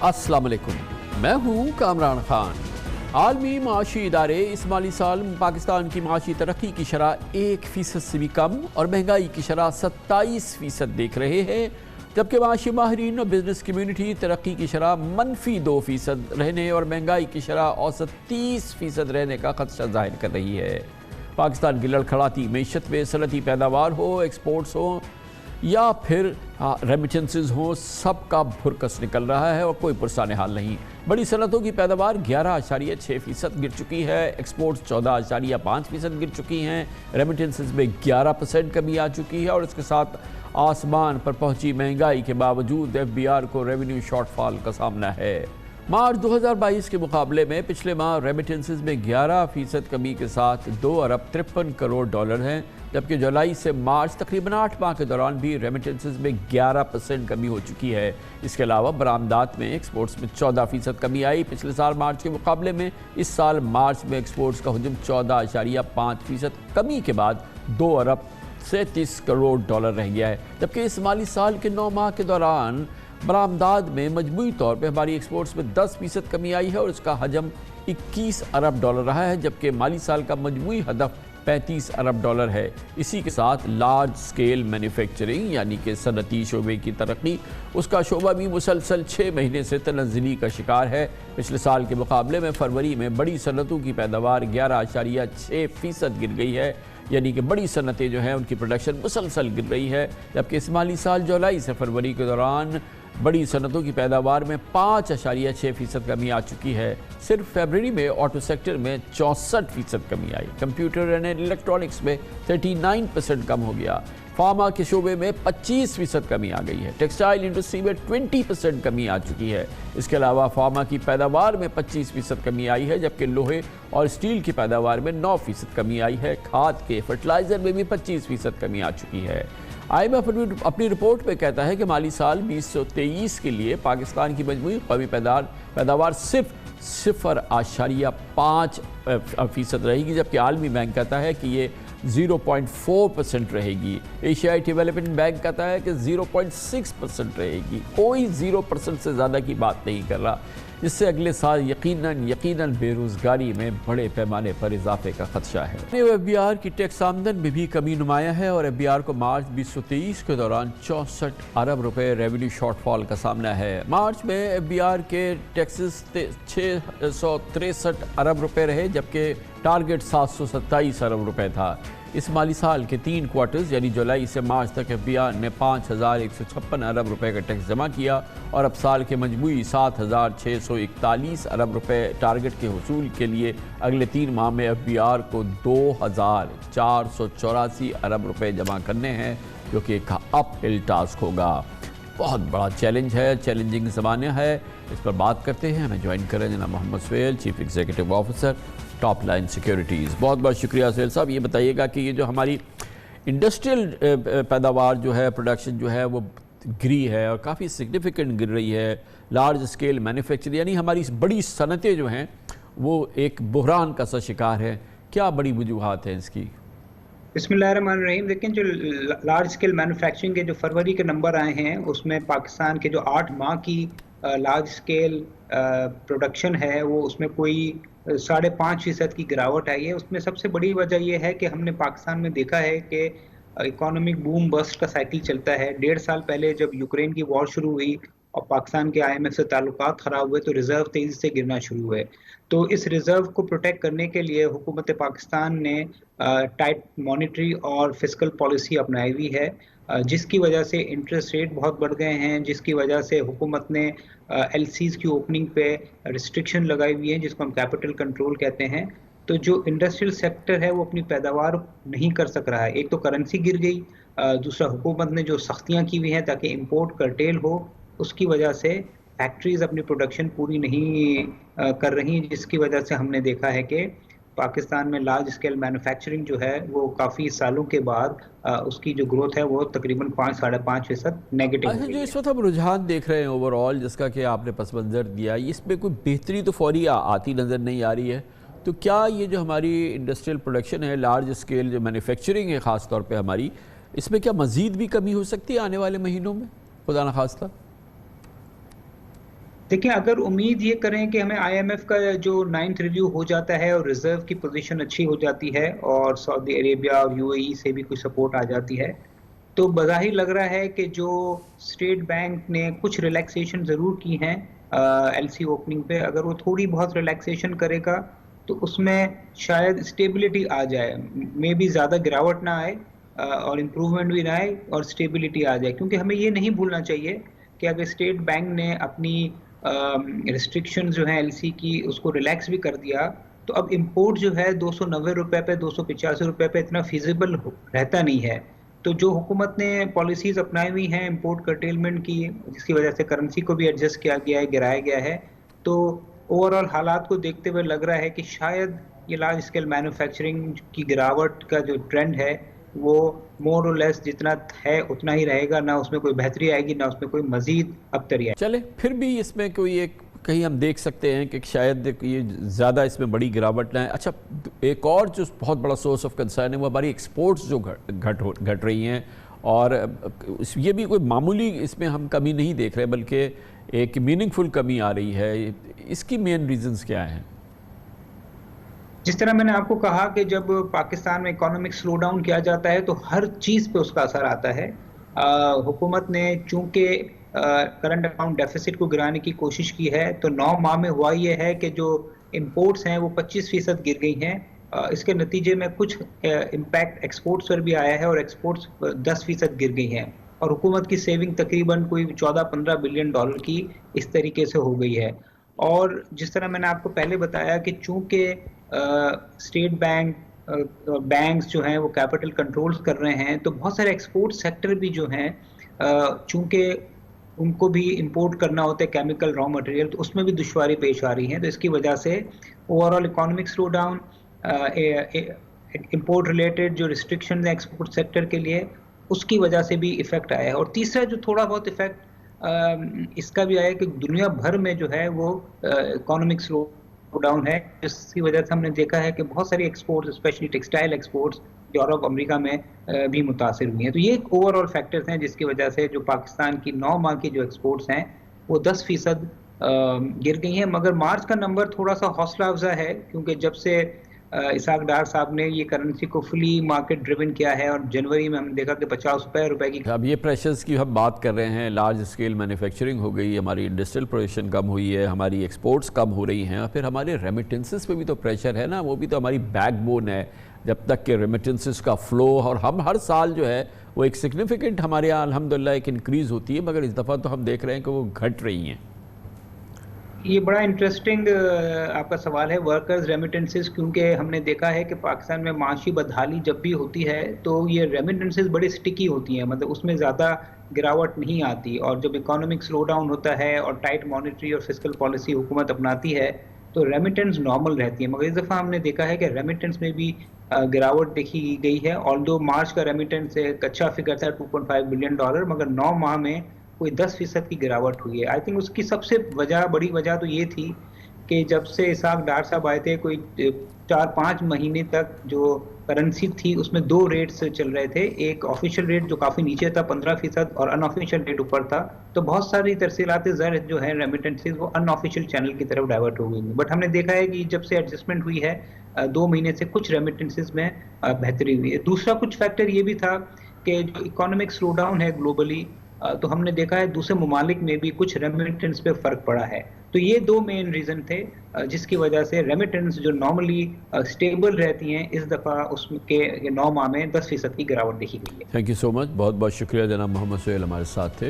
अस्सलाम वालेकुम, मैं हूँ कामरान खान। आलमी माशी इदारे इस माली साल पाकिस्तान की माशी तरक्की की शरह 1% से भी कम और महंगाई की शरह 27% देख रहे हैं, जबकि माशी माहिरीन और बिजनेस कम्यूनिटी तरक्की की शरह -2% रहने और महंगाई की शरह औसत 30% रहने का खदशा जाहिर कर रही है। पाकिस्तान की लड़खड़ाती मीशत में सनती पैदावार हो, एक्सपोर्ट्स हो या फिर रेमिटेंसेस हो, सबका भुरकस निकल रहा है और कोई पुरसाने हाल नहीं। बड़ी सनतों की पैदावार 11.6% गिर चुकी है, एक्सपोर्ट्स 14.5% गिर चुकी हैं, रेमिटेंसेस में 11% कमी आ चुकी है और इसके साथ आसमान पर पहुंची महंगाई के बावजूद FBR को रेवेन्यू शॉर्टफॉल का सामना है। मार्च 2022 के मुकाबले में पिछले माह रेमिटेंसेस में 11% कमी के साथ $2 अरब 53 करोड़ हैं, जबकि जुलाई से मार्च तकरीबन 8 माह के दौरान भी रेमिटेंसेस में 11% कमी हो चुकी है। इसके अलावा बरामदात में एक्सपोर्ट्स में 14% कमी आई। पिछले साल मार्च के मुकाबले में इस साल मार्च में एक्सपोर्ट्स का हुजूम 14.5% कमी के बाद $2 अरब 37 करोड़ रह गया है, जबकि इस माली साल के 9 माह के दौरान बरामदात में मजमूई तौर पर हमारी एक्सपोर्ट्स में 10% कमी आई है और इसका हजम $21 अरब रहा है, जबकि माली साल का मजमूई हदफ $35 अरब है। इसी के साथ लार्ज स्केल मैन्युफैक्चरिंग यानी कि सनती शोबे की तरक्की, उसका शोबा भी मुसलसल 6 महीने से तनज़्ज़ुली का शिकार है। पिछले साल के मुकाबले में फरवरी में बड़ी सनतों की पैदावार 11.6% गिर गई है, यानी कि बड़ी सनतें जो हैं उनकी प्रोडक्शन मुसलसल गिर रही है, जबकि इस माली साल जुलाई से फरवरी के दौरान बड़ी सनतों की पैदावार में 5.6% कमी आ चुकी है। सिर्फ फरवरी में ऑटो सेक्टर में 64% कमी आई, कंप्यूटर एंड इलेक्ट्रॉनिक्स में 39% कम हो गया, फार्मा के शोबे में 25% कमी आ गई है, टेक्सटाइल इंडस्ट्री में 20% कमी आ चुकी है। इसके अलावा फार्मा की पैदावार में 25% कमी आई है, जबकि लोहे और स्टील की पैदावार में 9% कमी आई है। खाद के फर्टिलाइज़र में भी 25% कमी आ चुकी है। IMF अपनी रिपोर्ट में कहता है कि माली साल 2023 के लिए पाकिस्तान की मजमूई कौमी पैदावार सिर्फ 0.5% रहेगी, जबकि आलमी बैंक कहता है कि ये 0.4% रहेगी। एशियाई डेवलपमेंट बैंक कहता है कि 0.6% रहेगी। कोई 0% से ज़्यादा की बात नहीं कर रहा, जिससे अगले साल यकीनन बेरोज़गारी में बड़े पैमाने पर इजाफे का खदशा है। FBR की टैक्स आमदन में भी कमी नुमाया है और FBR को मार्च 2023 के दौरान 64 अरब रुपए रेवेन्यू शॉर्टफॉल का सामना है। मार्च में FBR के टैक्सेस 663 अरब रुपए रहे, जबकि टारगेट 727 अरब रुपए था। इस माली साल के 3 क्वार्टर्स यानी जुलाई से मार्च तक FBR ने 5,156 अरब रुपए का टैक्स जमा किया और अब साल के मजमूई 7,641 अरब रुपए टारगेट के हुसूल के लिए अगले 3 माह में FBR को 2,484 अरब रुपए जमा करने हैं, जो कि एक अप हिल टास्क होगा। बहुत बड़ा चैलेंज है, चैलेंजिंग ज़माना है। इस पर बात करते हैं, हमें ज्वाइन करें जनाब Mohammad Suhail, chief executive officer Top Line securities. बहुत बहुत शुक्रिया सुहेल साहब। ये बताइएगा कि ये जो हमारी इंडस्ट्रियल पैदावार जो है, प्रोडक्शन जो है वो गिरी है और काफ़ी सिग्निफिकेंट गिर रही है। लार्ज स्केल मैन्युफैक्चर यानी हमारी बड़ी सनतें जो हैं वो एक बहरान का सा शिकार है। क्या बड़ी वजूहात हैं इसकी? बिस्मिल्लाहिर्रहमानिर्रहीम। लेकिन जो लार्ज स्केल मैन्युफैक्चरिंग के जो फरवरी के नंबर आए हैं, उसमें पाकिस्तान के जो 8 माह की लार्ज स्केल प्रोडक्शन है वो उसमें कोई 5.5% की गिरावट आई है। उसमें सबसे बड़ी वजह ये है कि हमने पाकिस्तान में देखा है कि इकोनॉमिक बूम बस्ट का साइकिल चलता है। 1.5 साल पहले जब यूक्रेन की वॉर शुरू हुई और पाकिस्तान के IMF से ताल्लुकात ख़राब हुए तो रिज़र्व तेज़ी से गिरना शुरू हुए। तो इस रिज़र्व को प्रोटेक्ट करने के लिए हुकूमत पाकिस्तान ने टाइट मॉनेटरी और फिस्कल पॉलिसी अपनाई हुई है, जिसकी वजह से इंटरेस्ट रेट बहुत बढ़ गए हैं, जिसकी वजह से हुकूमत ने LCs की ओपनिंग पे रिस्ट्रिक्शन लगाई हुई है, जिसको हम कैपिटल कंट्रोल कहते हैं। तो जो इंडस्ट्रियल सेक्टर है वो अपनी पैदावार नहीं कर सक रहा है। एक तो करेंसी गिर गई, दूसरा हुकूमत ने जो सख्तियाँ की हुई हैं ताकि इंपोर्ट कर्टेल हो, उसकी वजह से फैक्ट्रीज अपनी प्रोडक्शन पूरी नहीं कर रही, जिसकी वजह से हमने देखा है कि पाकिस्तान में लार्ज स्केल मैन्युफैक्चरिंग जो है वो काफ़ी सालों के बाद उसकी जो ग्रोथ है वो तकरीबन 5-5.5% नेगेटिव। अच्छा, जो इस वक्त हम रुझान देख रहे हैं ओवरऑल, जिसका कि आपने पस मंज़र दिया, इसमें कोई बेहतरी तो फौरी आती नज़र नहीं आ रही है। तो क्या ये जो हमारी इंडस्ट्रियल प्रोडक्शन है, लार्ज स्केल जो मैन्युफैक्चरिंग है ख़ास तौर पे हमारी, इसमें क्या मज़ीद भी कमी हो सकती है आने वाले महीनों में, खुदा न खास्ता? देखिए, अगर उम्मीद ये करें कि हमें आईएमएफ का जो 9th रिव्यू हो जाता है और रिजर्व की पोजीशन अच्छी हो जाती है और सऊदी अरेबिया और यूएई से भी कुछ सपोर्ट आ जाती है, तो बज़ाहिर लग रहा है कि जो स्टेट बैंक ने कुछ रिलैक्सेशन ज़रूर की हैं एलसी ओपनिंग पे, अगर वो थोड़ी बहुत रिलैक्सेशन करेगा तो उसमें शायद स्टेबिलिटी आ जाए, मे बी ज़्यादा गिरावट ना आए और इम्प्रूवमेंट भी ना आए और स्टेबिलिटी आ जाए। क्योंकि हमें ये नहीं भूलना चाहिए कि अगर स्टेट बैंक ने अपनी रिस्ट्रिक्शन जो है एलसी की उसको रिलैक्स भी कर दिया, तो अब इंपोर्ट जो है 290 रुपए पे 285 रुपए पे इतना फिजिबल रहता नहीं है। तो जो हुकूमत ने पॉलिसीज अपनाई हुई हैं इंपोर्ट कर्टेलमेंट की, जिसकी वजह से करेंसी को भी एडजस्ट किया गया है, गिराया गया है, तो ओवरऑल हालात को देखते हुए लग रहा है कि शायद ये लार्ज स्केल मैन्युफैक्चरिंग की गिरावट का जो ट्रेंड है वो मोर और लेस जितना है उतना ही रहेगा, ना उसमें कोई बेहतरी आएगी ना उसमें कोई मजीद अबतरी आएगी। चले फिर भी इसमें कोई एक कहीं हम देख सकते हैं कि शायद ये ज़्यादा इसमें बड़ी गिरावट ना है। अच्छा, एक और जो बहुत बड़ा सोर्स ऑफ कंसर्न है वो हमारी एक्सपोर्ट्स जो घट रही हैं, और ये भी कोई मामूली इसमें हम कमी नहीं देख रहे बल्कि एक मीनिंगफुल कमी आ रही है। इसकी मेन रीजंस क्या हैं? जिस तरह मैंने आपको कहा कि जब पाकिस्तान में इकोनॉमिक स्लो डाउन किया जाता है तो हर चीज़ पे उसका असर आता है। हुकूमत ने चूंकि करंट अकाउंट डेफिसिट को गिराने की कोशिश की है, तो 9 माह में हुआ ये है कि जो इंपोर्ट्स हैं वो 25% गिर गई हैं। इसके नतीजे में कुछ इम्पैक्ट एक्सपोर्ट्स पर भी आया है और एक्सपोर्ट्स 10% गिर गई हैं, और हुकूमत की सेविंग तकरीबन कोई 14-15 बिलियन डॉलर की इस तरीके से हो गई है। और जिस तरह मैंने आपको पहले बताया कि चूंकि स्टेट बैंक बैंक्स जो हैं वो कैपिटल कंट्रोल्स कर रहे हैं, तो बहुत सारे एक्सपोर्ट सेक्टर भी जो हैं चूंकि उनको भी इंपोर्ट करना होता है केमिकल रॉ मटेरियल, तो उसमें भी दुश्वारी पेश आ रही है। तो इसकी वजह से overall economic slow down, import related जो रिस्ट्रिक्शन है एक्सपोर्ट सेक्टर के लिए, उसकी वजह से भी इफेक्ट आया है। और तीसरा जो थोड़ा बहुत इफेक्ट इसका भी आया कि दुनिया भर में जो है वो इकोनॉमिक स्लो डाउन है, जिसकी वजह से हमने देखा है कि बहुत सारी exports specially textile exports Europe America में भी मुतासिर हुई हैं। तो ये ओवरऑल फैक्टर्स हैं जिसकी वजह से जो पाकिस्तान की 9 माह की जो एक्सपोर्ट्स हैं वो 10% गिर गई हैं। मगर मार्च का नंबर थोड़ा सा हौसला अफजा है, क्योंकि जब से इसाक डार साहब ने ये करेंसी को फुली मार्केट ड्रिवन किया है और जनवरी में हमने देखा कि 50 रुपए की। अब ये प्रेशर्स की हम बात कर रहे हैं, लार्ज स्केल मैन्युफैक्चरिंग हो गई, हमारी इंडस्ट्रियल प्रोडक्शन कम हुई है, हमारी एक्सपोर्ट्स कम हो रही हैं, और फिर हमारे रेमिटेंसेस पे भी तो प्रेशर है ना, वो भी तो हमारी बैकबोन है। जब तक कि रेमिटेंसेस का फ़्लो, और हम हर साल जो है वो एक सिग्निफिकेंट हमारे यहाँ अल्हम्दुलिल्लाह एक इंक्रीज़ होती है, मगर इस दफ़ा तो हम देख रहे हैं कि वो घट रही हैं। ये बड़ा इंटरेस्टिंग आपका सवाल है, वर्कर्स रेमिटेंसेस, क्योंकि हमने देखा है कि पाकिस्तान में माशी बदहाली जब भी होती है तो ये रेमिटेंसेस बड़ी स्टिकी होती हैं, मतलब उसमें ज़्यादा गिरावट नहीं आती। और जब इकोनॉमिक स्लो डाउन होता है और टाइट मॉनेटरी और फिस्कल पॉलिसी हुकूमत अपनाती है तो रेमिटेंस नॉर्मल रहती है। मगर इस दफ़ा हमने देखा है कि रेमिटेंस में भी गिरावट देखी गई है। ऑल्दो मार्च का रेमिटेंस एक अच्छा फिगर था $2.5 बिलियन, मगर 9 माह में कोई 10% की गिरावट हुई है। आई थिंक उसकी सबसे बड़ी वजह तो ये थी कि जब से इसाक डार साहब आए थे, कोई 4-5 महीने तक जो करेंसी थी उसमें 2 रेट्स चल रहे थे। एक ऑफिशियल रेट जो काफ़ी नीचे था 15%, और अनऑफिशियल रेट ऊपर था। तो बहुत सारी तरसीलात ज़र जो है रेमिटेंसेज वो अनऑफिशियल चैनल की तरफ डाइवर्ट हो गई। बट हमने देखा है कि जब से एडजस्टमेंट हुई है 2 महीने से कुछ रेमिटेंसेज में बेहतरी हुई है। दूसरा कुछ फैक्टर ये भी था कि जो इकोनॉमिक स्लो डाउन है ग्लोबली, तो हमने देखा है दूसरे ममालिक में भी कुछ रेमिटेंस पे फ़र्क पड़ा है। तो ये 2 मेन रीज़न थे जिसकी वजह से रेमिटेंस जो नॉर्मली स्टेबल रहती हैं, इस दफ़ा उसके 9 माह में 10% की गिरावट देखी गई है। थैंक यू सो मच, बहुत बहुत शुक्रिया जनाब मोहम्मद सुहेल हमारे साथ थे।